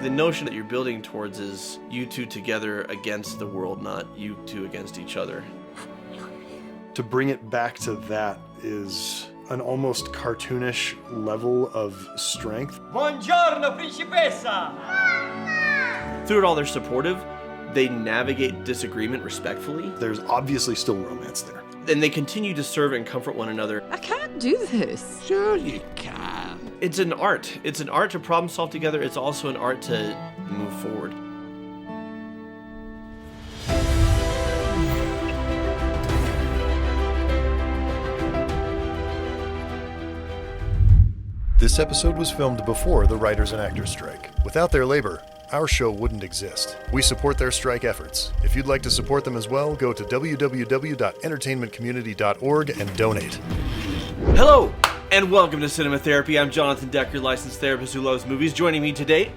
The notion that you're building towards is you two together against the world, not you two against each other. To bring it back to that is an almost cartoonish level of strength. Buongiorno, principessa! Through it all, they're supportive. They navigate disagreement respectfully. There's obviously still romance there. And they continue to serve and comfort one another. I can't do this. Sure you can. It's an art. It's an art to problem solve together. It's also an art to move forward. This episode was filmed before the writers and actors strike. Without their labor, our show wouldn't exist. We support their strike efforts. If you'd like to support them as well, go to www.entertainmentcommunity.org and donate. Hello, and welcome to Cinema Therapy. I'm Jonathan Decker, licensed therapist who loves movies. Joining me today,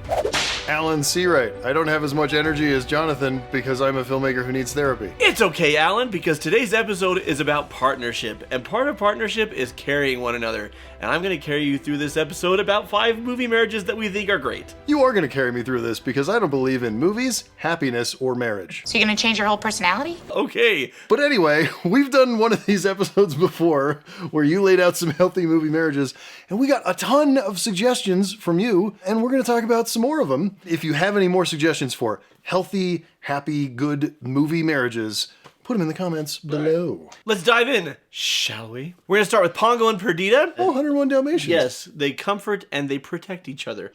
Alan Seawright. I don't have as much energy as Jonathan because I'm a filmmaker who needs therapy. it's okay, Alan, because today's episode is about partnership, and part of partnership is carrying one another. And I'm going to carry you through this episode about 5 movie marriages that we think are great. You are going to carry me through this because I don't believe in movies, happiness, or marriage. So you're gonna change your whole personality? Okay, But anyway, we've done one of these episodes before where you laid out some healthy movie marriages, and we got a ton of suggestions from you, and we're going to talk about some more of them. If you have any more suggestions for healthy, happy, good movie marriages, put them in the comments below. let's dive in, shall we? We're going to start with Pongo and Perdita. Oh, 101 Dalmatians. Yes, they comfort and they protect each other.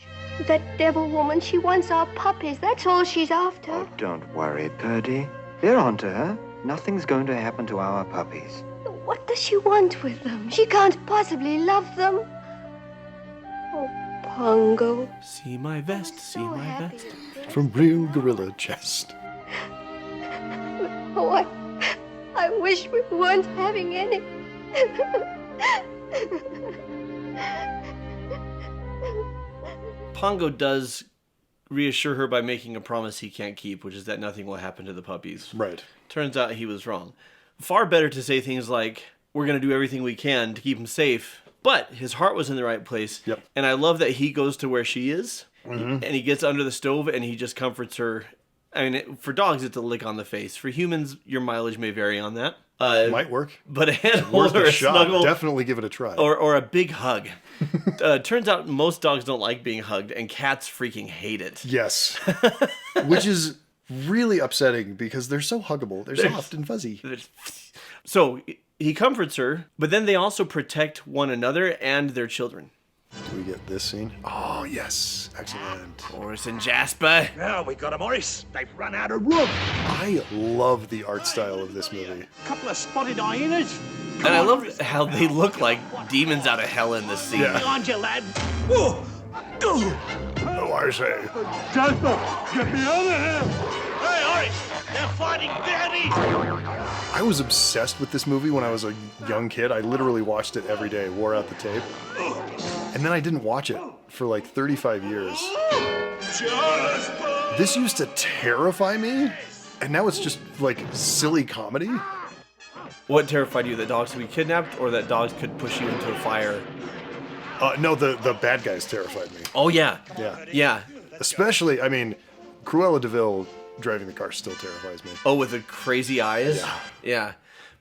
That devil woman, she wants our puppies. That's all she's after. Oh, don't worry, Purdy. They're onto her. Nothing's going to happen to our puppies. What does she want with them? She can't possibly love them. Oh, Pongo. See my vest, see my happy vest. to think. From Real Gorilla Chest. Oh, I wish we weren't having any. Pongo does reassure her by making a promise he can't keep, which is that nothing will happen to the puppies. Right. Turns out he was wrong. Far better to say things like, we're going to do everything we can to keep him safe, but his heart was in the right place. Yep. And I love that he goes to where she is, and he gets under the stove, and he just comforts her. I mean, for dogs, it's a lick on the face. For humans, your mileage may vary on that. Might work. But a handhold Worth or a a shot. snuggle Definitely give it a try. or a big hug. Turns out most dogs don't like being hugged, and cats freaking hate it. Yes. Which is really upsetting because they're so huggable. They're soft and fuzzy. So he comforts her, but then they also protect one another and their children. Do we get this scene? Oh, yes. Excellent. Horace and Jasper. Now we got 'em, Maurice. They've run out of room. I love the art style of this movie. Couple of spotted hyenas. And I love how they look like demons out of hell in this scene. Yeah. Behind you, lad. Whoa. Oh, I say. Jasper, get me out of here. Hey, Horace, they're fighting Daddy. I was obsessed with this movie when I was a young kid. I literally watched it every day, wore out the tape. And then I didn't watch it for like 35 years. Jasper. This used to terrify me, and now it's just like silly comedy. What terrified you? That dogs could be kidnapped or that dogs could push you into a fire? No, the bad guys terrified me. Oh, yeah. Yeah. Yeah. Especially, I mean, Cruella de Vil driving the car still terrifies me. Oh, with the crazy eyes? Yeah. Yeah.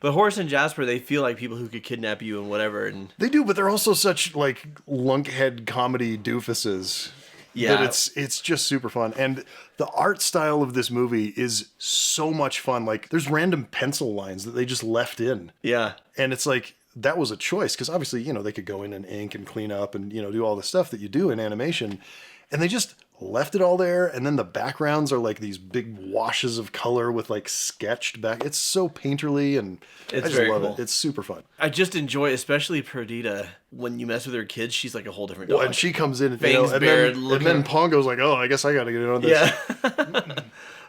But Horace and Jasper, they feel like people who could kidnap you and whatever. And They do, but they're also such like lunkhead comedy doofuses. Yeah. That it's just super fun. And the art style of this movie is so much fun. Like there's random pencil lines that they just left in. yeah. And it's like that was a choice because obviously, they could go in and ink and clean up and, do all the stuff that you do in animation. And they just left it all there. And then the backgrounds are like these big washes of color with like sketched back. It's so painterly and I It's just very love cool. it. It's super fun. I just enjoy, especially Perdita, when you mess with her kids, she's like a whole different dog. Well, and she comes in, Fangs and, bared, then, looking- and then Pongo's like, oh, I guess I got to get in on this. Yeah.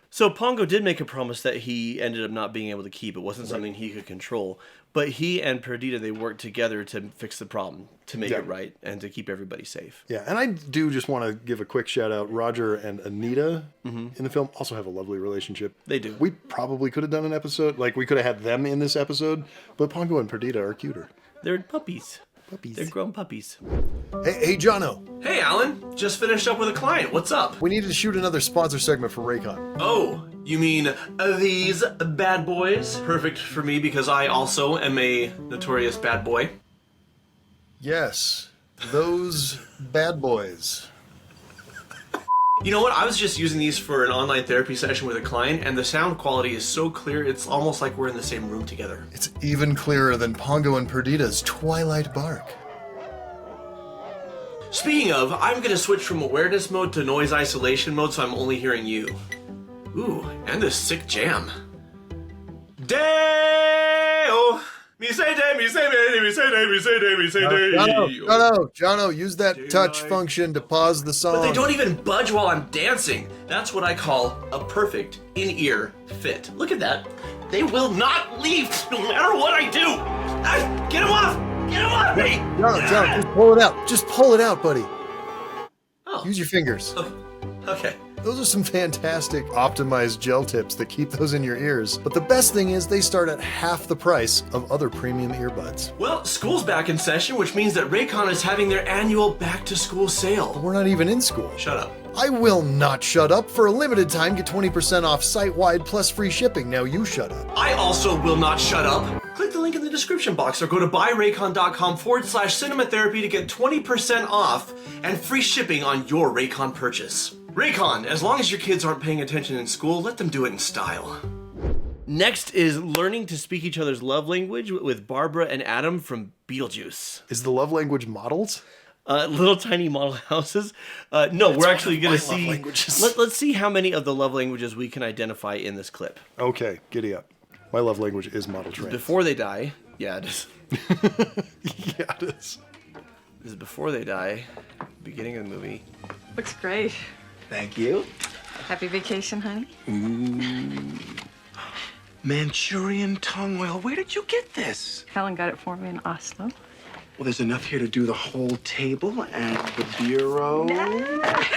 So Pongo did make a promise that he ended up not being able to keep. It wasn't something he could control. But he and Perdita, they worked together to fix the problem, to make Yeah. it right, and to keep everybody safe. Yeah, and I do just want to give a quick shout out. Roger and Anita in the film also have a lovely relationship. They do. We probably could have done an episode, like we could have had them in this episode, but Pongo and Perdita are cuter. They're puppies. Puppies. They're grown puppies. Hey, Jono. Hey, Alan. Just finished up with a client. What's up? We needed to shoot another sponsor segment for Raycon. Oh, you mean these bad boys? Perfect for me because I also am a notorious bad boy. Yes, those bad boys. You know what? I was just using these for an online therapy session with a client, and the sound quality is so clear, it's almost like we're in the same room together. It's even clearer than Pongo and Perdita's Twilight Bark. Speaking of, I'm gonna switch from awareness mode to noise isolation mode, so I'm only hearing you. Ooh, and this sick jam. Deo! Me say day, me say day, me say day, me say day, me say day. Jono, use that touch function to pause the song. But they don't even budge while I'm dancing. That's what I call a perfect in-ear fit. Look at that. They will not leave no matter what I do. Get them off! Get them off me! Jono, just pull it out. Just pull it out, buddy. Oh. Use your fingers. Okay. Those are some fantastic optimized gel tips that keep those in your ears. But the best thing is they start at half the price of other premium earbuds. Well, school's back in session, which means that Raycon is having their annual back-to-school sale. We're not even in school. Shut up. I will not shut up. For a limited time, get 20% off site-wide plus free shipping. Now you shut up. I also will not shut up. Click the link in the description box or go to buyraycon.com/cinematherapy to get 20% off and free shipping on your Raycon purchase. Raycon, as long as your kids aren't paying attention in school, let them do it in style. Next is learning to speak each other's love language with Barbara and Adam from Beetlejuice. Is the love language models? Little tiny model houses. No, we're actually going to see. Love languages. Let's see how many of the love languages we can identify in this clip. Okay, giddy up. My love language is model train. Before they die. Yeah, it is. Yeah, it is. This is before they die. Beginning of the movie. Looks great. Thank you. Happy vacation, honey. Manchurian tongue oil. Where did you get this? Helen got it for me in Oslo. Well, there's enough here to do the whole table and the bureau. I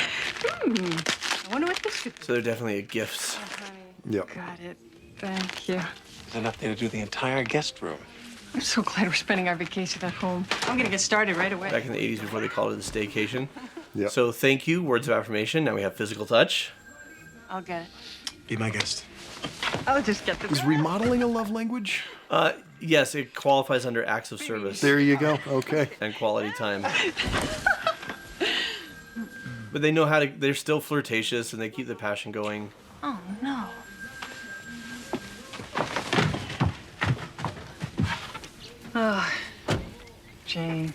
wonder what this could be. So they're definitely gifts. Honey, Yep. got it. Thank you. There's enough there to do the entire guest room. I'm so glad we're spending our vacation at home. I'm gonna get started right away. Back in the 80s before they called it a staycation. Yep. So thank you, words of affirmation. Now we have physical touch. I'll get it. Be my guest. I'll just get this. Is remodeling a love language? Yes, it qualifies under acts of service There you go. Okay. and quality time. But they know how to, they're still flirtatious and they keep the passion going. Oh, no. Oh, Jane.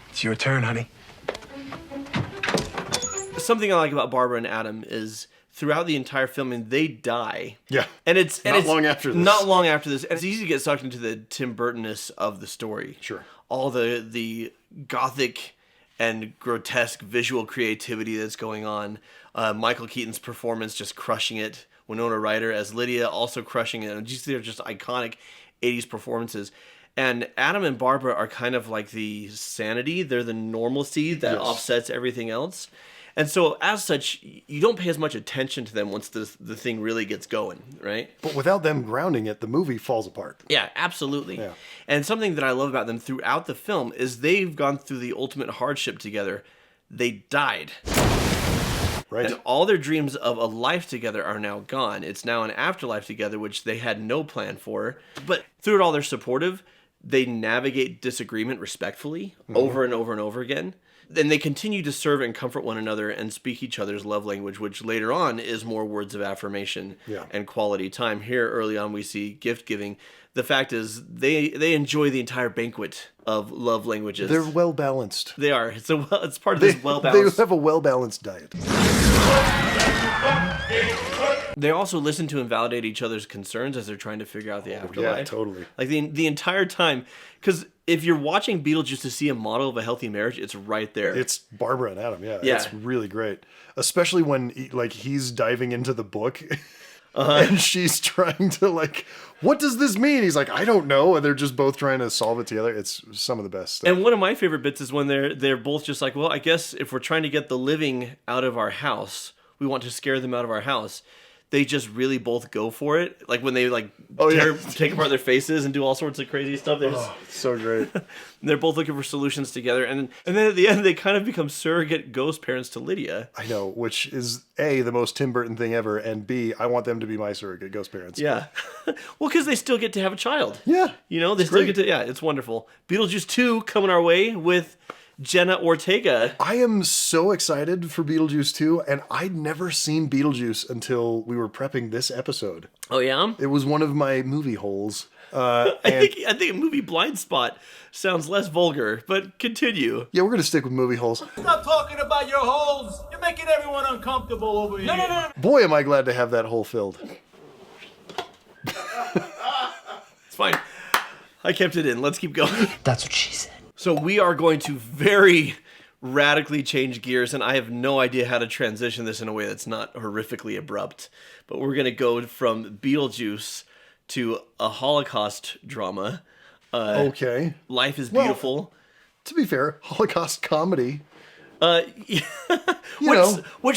It's your turn, honey. Something I like about Barbara and Adam is throughout the entire filming, they die. Yeah. And it's Not long after this. Not long after this. And it's easy to get sucked into the Tim Burton-ness of the story. Sure. All the gothic and grotesque visual creativity that's going on. Michael Keaton's performance just crushing it. Winona Ryder as Lydia also crushing it. And they're just iconic 80s performances. And Adam and Barbara are kind of like the sanity. They're the normalcy that offsets everything else. And so, as such, you don't pay as much attention to them once the thing really gets going, right? But without them grounding it, the movie falls apart. Yeah, absolutely. Yeah. And something that I love about them throughout the film is they've gone through the ultimate hardship together. They died. Right. And all their dreams of a life together are now gone. It's now an afterlife together, which they had no plan for. But through it all, they're supportive. They navigate disagreement respectfully over and over and over again. And they continue to serve and comfort one another and speak each other's love language, which later on is more words of affirmation and quality time. Here, early on, we see gift giving. The fact is, they enjoy the entire banquet of love languages. They're well balanced. They are. It's part of this well balanced. They have a well balanced diet. They also listen to and validate each other's concerns as they're trying to figure out the afterlife. Yeah, totally. Like the entire time, because if you're watching Beetlejuice to see a model of a healthy marriage, it's right there. It's Barbara and Adam. Yeah. Yeah. It's really great, especially when he's diving into the book. And she's trying to what does this mean? He's like, I don't know. And they're just both trying to solve it together. It's some of the best stuff. And one of my favorite bits is when they're both just like, well, I guess if we're trying to get the living out of our house, we want to scare them out of our house. they just really both go for it. Like when they like yeah. take apart their faces and do all sorts of crazy stuff. It's so great. They're both looking for solutions together, and then at the end they kind of become surrogate ghost parents to Lydia. I know, which is A, the most Tim Burton thing ever, and B, I want them to be my surrogate ghost parents. Yeah, well, because they still get to have a child. Yeah, you know, they still get to. Yeah, it's wonderful. Beetlejuice 2 coming our way with Jenna Ortega. I am so excited for Beetlejuice 2, and I'd never seen Beetlejuice until we were prepping this episode. Oh yeah, it was one of my movie holes. I think a movie blind spot sounds less vulgar, but continue. Yeah, we're gonna stick with movie holes. Stop talking about your holes. You're making everyone uncomfortable over here. No. Boy, am I glad to have that hole filled. It's fine. I kept it in. Let's keep going. That's what she said. So we are going to very radically change gears, and I have no idea how to transition this in a way that's not horrifically abrupt. But we're going to go from Beetlejuice to a Holocaust drama. Okay. Life is Beautiful. Well, to be fair, Holocaust comedy. Which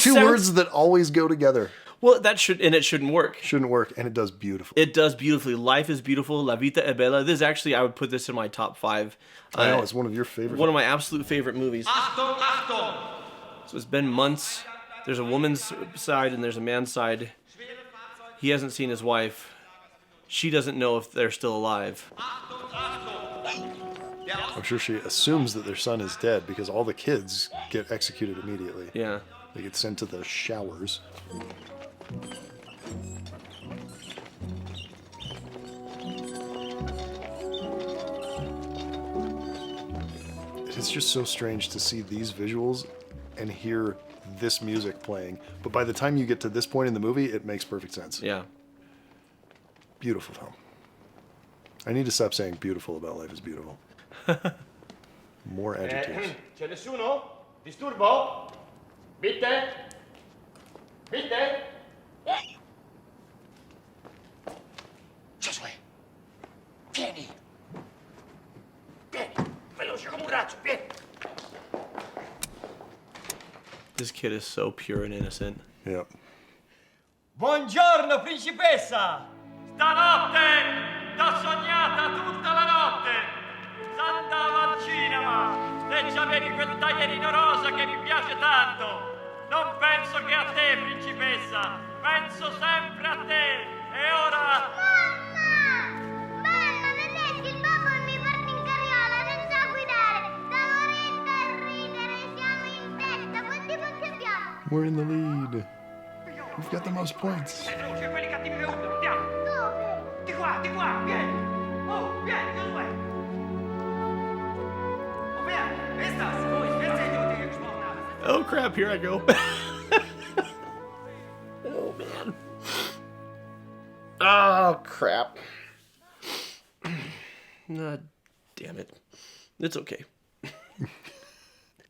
two words that always go together. Well, it shouldn't work. Shouldn't work, and it does beautifully. It does beautifully. Life is Beautiful, La Vita è Bella. This is actually, I would put this in my top 5. I know, it's one of your favorites. One of my absolute favorite movies. Achtung, Achtung. So it's been months. There's a woman's side and there's a man's side. He hasn't seen his wife. She doesn't know if they're still alive. I'm sure she assumes that their son is dead because all the kids get executed immediately. Yeah. They get sent to the showers. It's just so strange to see these visuals and hear this music playing. But by the time you get to this point in the movie, it makes perfect sense. Yeah. Beautiful film. I need to stop saying beautiful about Life is Beautiful. More adjectives. C'è nessuno? Disturbo? Bitte? Bitte? Josué, vieni. Vieni, veloce come un razzo, vieni. This kid is so pure and innocent. Yep. Buongiorno, principessa! Stanotte t'ho sognata tutta la notte! S'andava al cinema e c'avevi quel taglierino rosa che mi piace tanto! Non penso che a te, principessa! Penso sempre a te! E ora... Mamma! Mamma, vedete, il babbo mi porta in carriola, non sa guidare! Da moretta a ridere, siamo in testa! Quanti punti abbiamo? We're in the lead. We've got the most points. Veloce, quelli cattivi venuti, andiamo! Dove? Di qua, vieni! Oh, vieni, Josué! Oh, vieni! Estas, voi, sverzete, gesprochen haben. Oh crap, here I go. Oh man. Oh crap. Damn it. It's okay.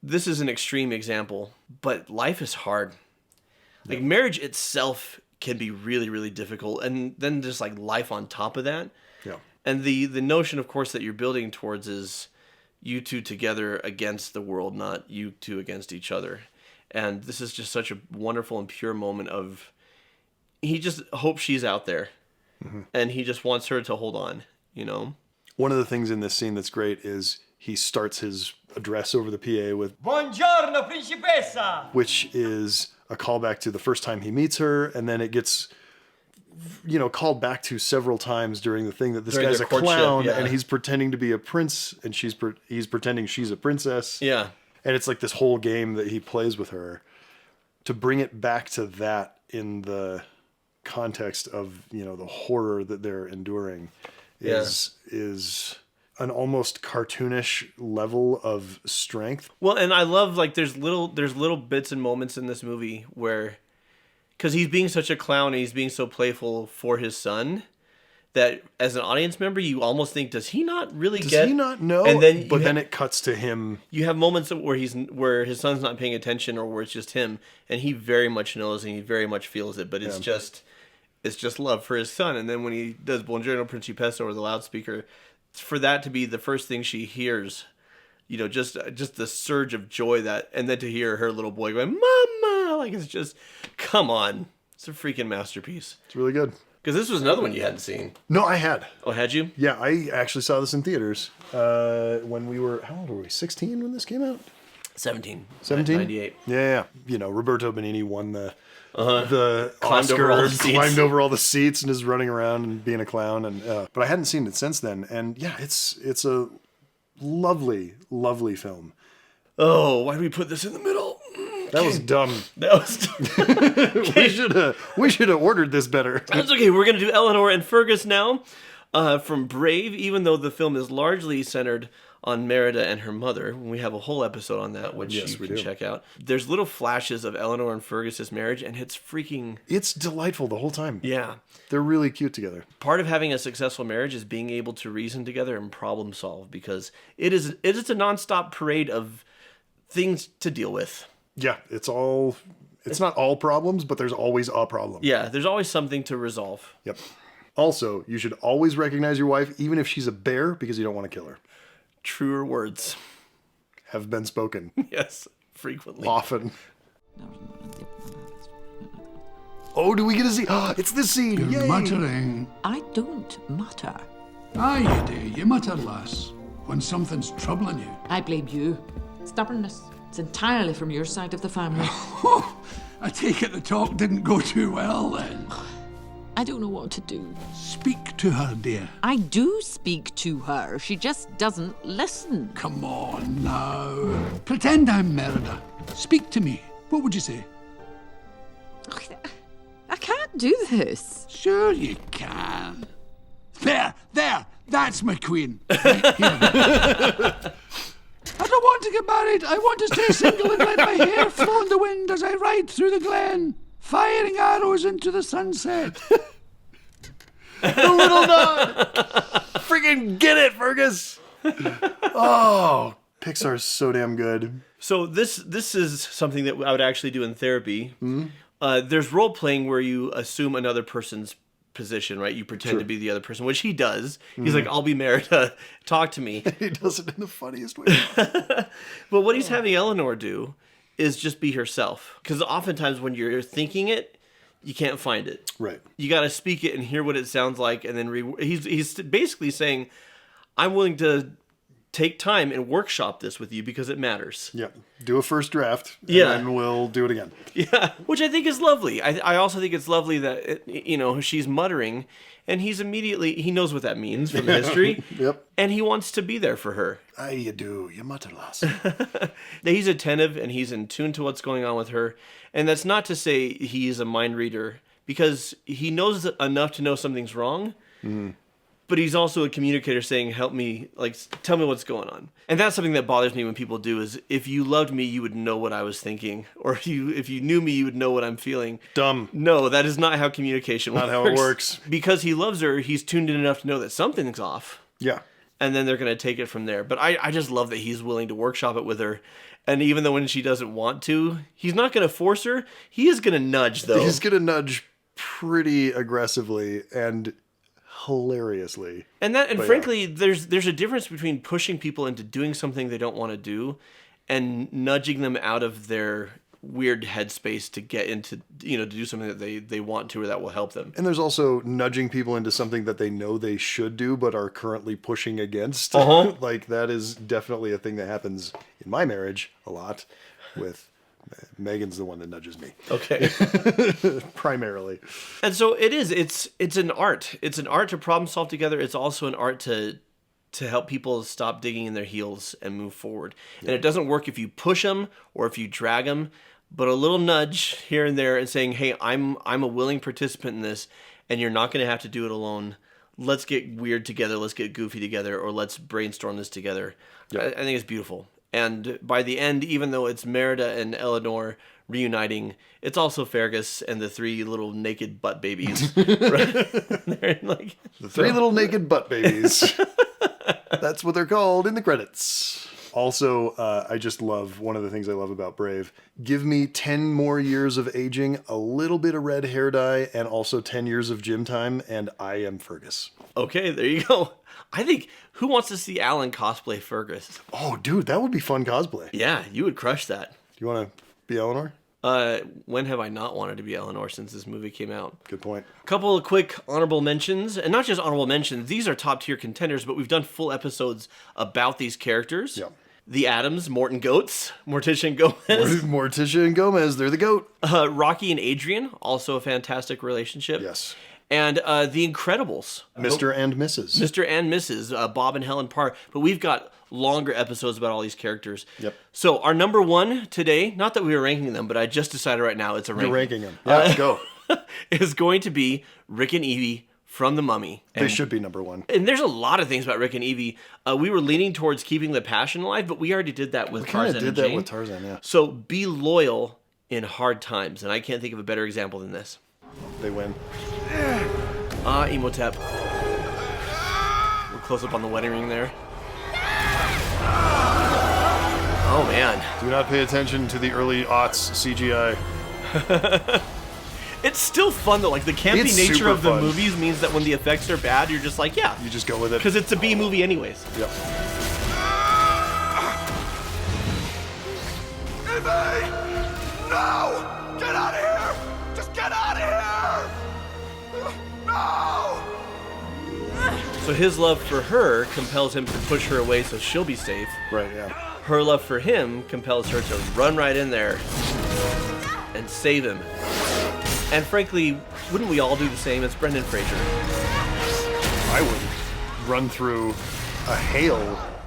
This is an extreme example, but life is hard. Like marriage itself can be really, really difficult, and then just like life on top of that. Yeah. And the notion, of course, that you're building towards is you two together against the world, not you two against each other. And this is just such a wonderful and pure moment of he just hopes she's out there, and he just wants her to hold on, you know? One of the things in this scene that's great is he starts his address over the PA with Buongiorno, principessa! which is a callback to the first time he meets her, and then it gets, called back to several times during the thing that this During guy's their a courtship, clown, yeah. and he's pretending to be a prince, and he's pretending she's a princess. Yeah. And it's like this whole game that he plays with her. To bring it back to that in the context of, the horror that they're enduring is an almost cartoonish level of strength. Well, and I love like there's little bits and moments in this movie where, because he's being such a clown and he's being so playful for his son, that as an audience member you almost think, does he not really get? Does he not know? And then then it cuts to him. You have moments where his son's not paying attention, or where it's just him, and he very much knows and he very much feels it, but it's just love for his son. And then when he does Buongiorno Principessa over the loudspeaker, for that to be the first thing she hears, just the surge of joy and then to hear her little boy going, "Mama!" Like, it's just, come on. It's a freaking masterpiece. It's really good. Because this was another one you hadn't seen. No, I had. Oh, had you? Yeah, I actually saw this in theaters when we were, how old were we, 16 when this came out? 17. 17? 98. Yeah. You know, Roberto Benigni won the Climbed Oscar, over all the seats. climbed over all the seats and is running around and being a clown. And but I hadn't seen it since then. And yeah, it's a lovely, lovely film. Oh, why did we put this in the middle? That was dumb. That was We should have ordered this better. That's okay. We're going to do Eleanor and Fergus now from Brave, even though the film is largely centered on Merida and her mother. We have a whole episode on that, which you can check out. There's little flashes of Eleanor and Fergus's marriage, and it's delightful the whole time. Yeah. They're really cute together. Part of having a successful marriage is being able to reason together and problem solve, because it is a nonstop parade of things to deal with. Yeah, it's not all problems, but there's always a problem. Yeah, there's always something to resolve. Yep. Also, you should always recognize your wife, even if she's a bear, because you don't want to kill her. Truer words have been spoken. Yes, frequently. Often. Oh, do we get to see? Oh, it's this scene. You're Yay. muttering. I don't mutter. Aye, you do. You mutter, lass, when something's troubling you. I blame you. Stubbornness. It's entirely from your side of the family. I take it the talk didn't go too well, then. I don't know what to do. Speak to her, dear. I do speak to her. She just doesn't listen. Come on now. Pretend I'm Merida. Speak to me. What would you say? I can't do this. Sure you can. There. That's my queen. Right here. I don't want to get married. I want to stay single and let my hair flow in the wind as I ride through the glen, firing arrows into the sunset. The little nod. Freaking get it, Fergus. Oh, Pixar's so damn good. So this is something that I would actually do in therapy. Mm-hmm. There's role playing where you assume another person's position, right? You pretend to be the other person, which he does. He's like, I'll be Merida. Talk to me. He does it in the funniest way. But what he's having Eleanor do is just be herself. Because oftentimes when you're thinking it, you can't find it. Right. You got to speak it and hear what it sounds like. And then he's basically saying, I'm willing to take time and workshop this with you because it matters. Yeah. Do a first draft. Yeah. And then we'll do it again. Yeah. Which I think is lovely. I also think it's lovely that, she's muttering and he knows what that means from history. Yep. And he wants to be there for her. Aye, you do. You mutter, lass. He's attentive and he's in tune to what's going on with her. And that's not to say he's a mind reader, because he knows enough to know something's wrong. Mm-hmm. But he's also a communicator saying, help me, tell me what's going on. And that's something that bothers me when people do is, if you loved me, you would know what I was thinking. Or if you knew me, you would know what I'm feeling. Dumb. No, that is not how communication works. Not how it works. Because he loves her, he's tuned in enough to know that something's off. Yeah. And then they're going to take it from there. But I just love that he's willing to workshop it with her. And even though when she doesn't want to, he's not going to force her. He is going to nudge, though. He's going to nudge pretty aggressively and hilariously. And frankly, there's a difference between pushing people into doing something they don't want to do and nudging them out of their weird headspace to get into, to do something that they want to or that will help them. And there's also nudging people into something that they know they should do but are currently pushing against. Uh-huh. That is definitely a thing that happens in my marriage a lot with Megan's the one that nudges me. Okay. Primarily. And so it's an art. It's an art to problem solve together. It's also an art to help people stop digging in their heels and move forward. Yeah. And it doesn't work if you push them or if you drag them, but a little nudge here and there and saying, hey, I'm a willing participant in this and you're not going to have to do it alone. Let's get weird together. Let's get goofy together, or let's brainstorm this together. Yeah. I think it's beautiful. And by the end, even though it's Merida and Eleanor reuniting, it's also Fergus and the three little naked butt babies. They're the three little naked butt babies. That's what they're called in the credits. Also, I just love, one of the things I love about Brave, give me 10 more years of aging, a little bit of red hair dye, and also 10 years of gym time, and I am Fergus. Okay, there you go. I think, who wants to see Alan cosplay Fergus? Oh, dude, that would be fun cosplay. Yeah, you would crush that. Do you want to be Eleanor? When have I not wanted to be Eleanor since this movie came out? Good point. A couple of quick honorable mentions, and not just honorable mentions, these are top tier contenders, but we've done full episodes about these characters. Yeah. The Addams, Morticia and Gomez. Morticia and Gomez, they're the GOAT. Rocky and Adrian, also a fantastic relationship. Yes. And The Incredibles. Mr. and Mrs. Mr. and Mrs. Bob and Helen Parr. But we've got longer episodes about all these characters. Yep. So our number one today, not that we were ranking them, but I just decided right now it's a ranking. You're ranking them. Yeah, go. Is going to be Rick and Evie from The Mummy. They should be number one. And there's a lot of things about Rick and Evie. We were leaning towards keeping the passion alive, but we already did that with Tarzan and Jane. We did that with Tarzan, yeah. So be loyal in hard times, and I can't think of a better example than this. They win. Emotep. We're close up on the wedding ring there. Oh, man. Do not pay attention to the early aughts CGI. It's still fun, though. Like, the campy nature of the movies means that when the effects are bad, you're just like, yeah. You just go with it. Because it's a B movie anyways. Yep. Evie! No! Get out of here! Just get out of here! No! So his love for her compels him to push her away so she'll be safe. Right, yeah. Her love for him compels her to run right in there and save him. And frankly, wouldn't we all do the same as Brendan Fraser? I would run through a hail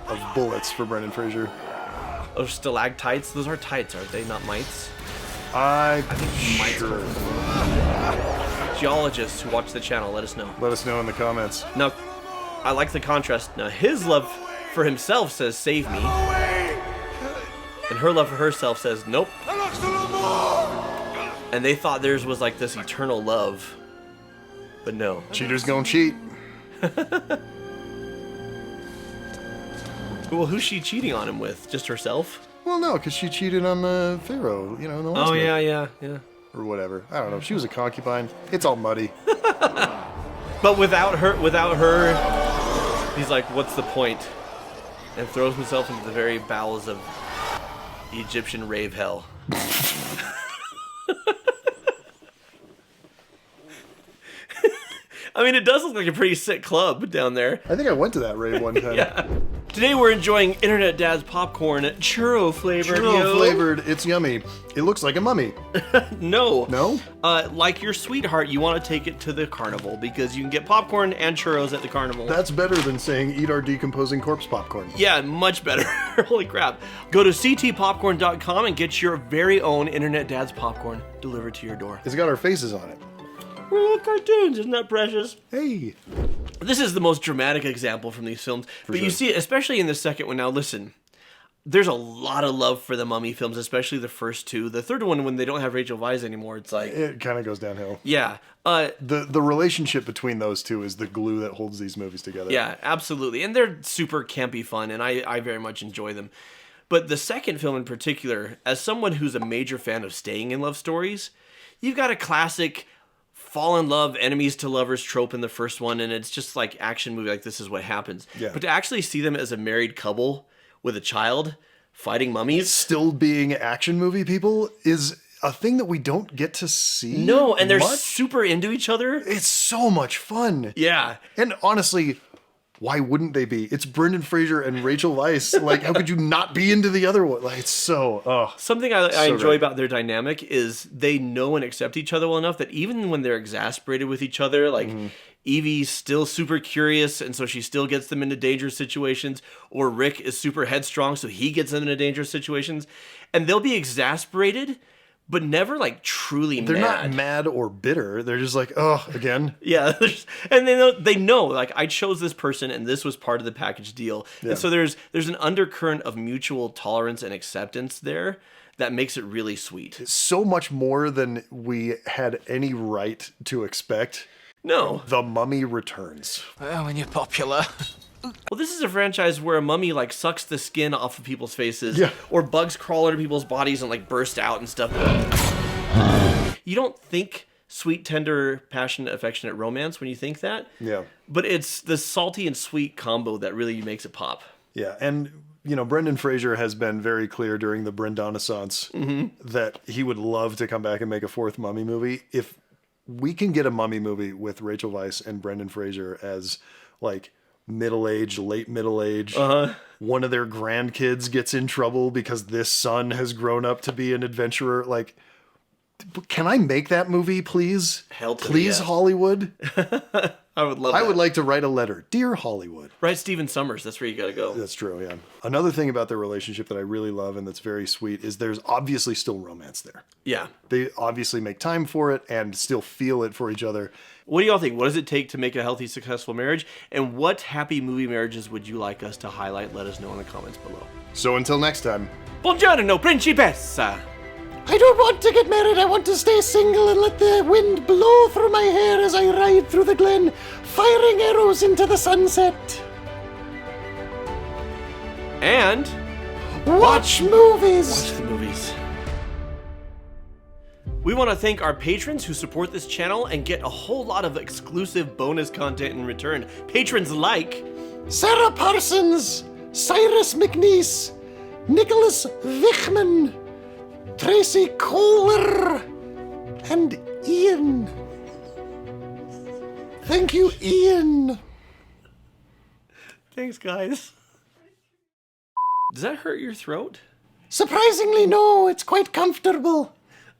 of bullets for Brendan Fraser. Oh, stalactites? Those are tights, aren't they? Not mites? I think mites. Sure. Geologists who watch the channel, let us know. Let us know in the comments. Now, I like the contrast. Now, his love for himself says, save me. And her love for herself says, nope. And they thought theirs was like this eternal love. But no. Cheaters gonna cheat. Well, who's she cheating on him with? Just herself? Well, no, because she cheated on the Pharaoh, in the last movie. Yeah. Or whatever. I don't know. She was a concubine. It's all muddy. But without her, he's like, what's the point? And throws himself into the very bowels of Egyptian rave hell. I mean, it does look like a pretty sick club down there. I think I went to that rave one time. Yeah. Today we're enjoying Internet Dad's popcorn, churro flavored. Churro flavored. It's yummy. It looks like a mummy. No. No? Like your sweetheart, you want to take it to the carnival because you can get popcorn and churros at the carnival. That's better than saying eat our decomposing corpse popcorn. Yeah, much better. Holy crap. Go to ctpopcorn.com and get your very own Internet Dad's popcorn delivered to your door. It's got our faces on it. We're little cartoons, isn't that precious? Hey. This is the most dramatic example from these films. But sure. you see it, especially in the second one. Now listen, there's a lot of love for the Mummy films, especially the first two. The third one, when they don't have Rachel Weisz anymore, it's like... It kind of goes downhill. Yeah. The relationship between those two is the glue that holds these movies together. Yeah, absolutely. And they're super campy fun, and I very much enjoy them. But the second film in particular, as someone who's a major fan of staying in love stories, you've got a classic... fall in love, enemies to lovers trope in the first one, and it's just like action movie, like this is what happens. Yeah. But to actually see them as a married couple with a child fighting mummies, still being action movie people, is a thing that we don't get to see. No, and they're much. super into each other. It's so much fun. Yeah. And honestly, why wouldn't they be? It's Brendan Fraser and Rachel Weisz. Like, how could you not be into the other one? Like, it's so... Something I enjoy about their dynamic is they know and accept each other well enough that even when they're exasperated with each other, like Evie's still super curious, and so she still gets them into dangerous situations, or Rick is super headstrong, so he gets them into dangerous situations, and they'll be exasperated, but never like truly They're mad. not mad or bitter. They're just like, oh, again. Yeah, and they know, like, I chose this person and this was part of the package deal. Yeah. And so there's an undercurrent of mutual tolerance and acceptance there that makes it really sweet. So much more than we had any right to expect. No. The Mummy returns. Well, when you're popular. Well, this is a franchise where a mummy like sucks the skin off of people's faces, yeah, or bugs crawl into people's bodies and like burst out and stuff. You don't think sweet, tender, passionate, affectionate romance when you think that. Yeah. But it's the salty and sweet combo that really makes it pop. Yeah, and Brendan Fraser has been very clear during the Brendaissance that he would love to come back and make a fourth Mummy movie. If we can get a Mummy movie with Rachel Weisz and Brendan Fraser as like middle-aged, late middle-aged, one of their grandkids gets in trouble because this son has grown up to be an adventurer. Like, can I make that movie, please? Hell to please, yes. Hollywood. I would love I that. would like to write a letter. Dear Hollywood. Write Stephen Summers. That's where you got to go. That's true, yeah. Another thing about their relationship that I really love and that's very sweet is there's obviously still romance there. Yeah. They obviously make time for it and still feel it for each other. What do y'all think? What does it take to make a healthy, successful marriage? And what happy movie marriages would you like us to highlight? Let us know in the comments below. So until next time. Buongiorno, principessa! I don't want to get married. I want to stay single and let the wind blow through my hair as I ride through the glen, firing arrows into the sunset. And watch movies. Watch the movies. We want to thank our patrons who support this channel and get a whole lot of exclusive bonus content in return. Patrons like Sarah Parsons, Cyrus McNeese, Nicholas Wichman, Tracy Kohler, and Ian. Thank you, Ian. Thanks, guys. Does that hurt your throat? Surprisingly, no. It's quite comfortable.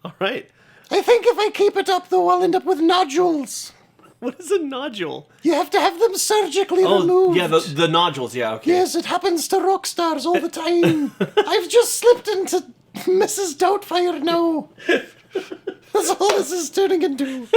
All right. I think if I keep it up, though, I'll end up with nodules. What is a nodule? You have to have them surgically removed. Yeah, the nodules, yeah, okay. Yes, it happens to rock stars all the time. I've just slipped into Mrs. Doubtfire now. That's all this is turning into.